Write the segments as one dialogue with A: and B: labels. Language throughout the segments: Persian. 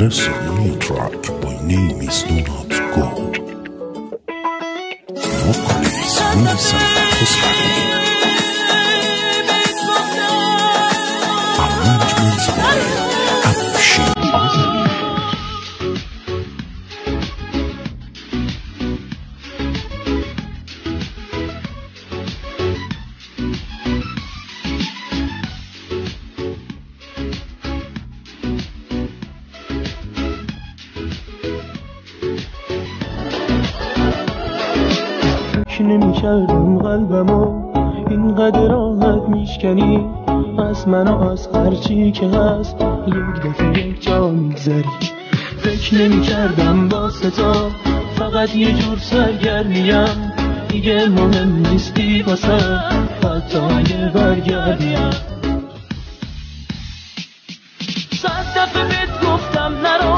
A: Listen new track, my name is Do Not Go. Vocalist Musa Hussein. Arrangements by Abshin Azmi.
B: نمی کردم قلبمو اینقدر راحت میشکنی از من و از هرچی که هست یک دفعه یک جا میگذری. فکر نمی کردم واسه تا فقط یه جور سرگرمیم، دیگه مهم نیستی واسه حتی اگه برگردیم. صد دفعه بهت گفتم نرو،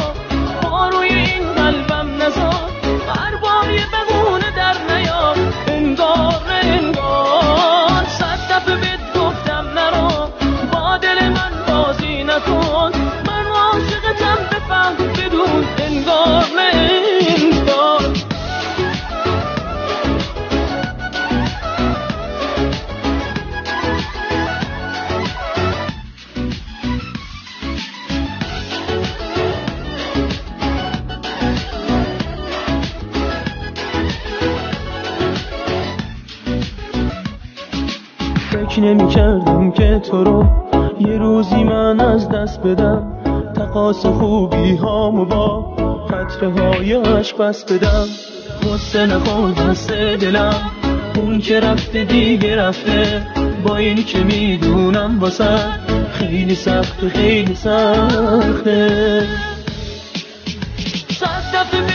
B: با روی این قلبم نزار، هر بار یه بهونه در نیار، انگار صد دفعه بهت گفتم نرو، با دل من بازی نکن، من عاشقتم بفهم بدون انگار فکر نمی کردم که تو رو یه روزی من از دست بدم، تقاس خوبی هامو با قطره های عشق بس بدم. غصه نخور دست دلم، اون که رفته دیگه رفته، با این که میدونم واسه خیلی سخته خیلی سخته. صد دفعه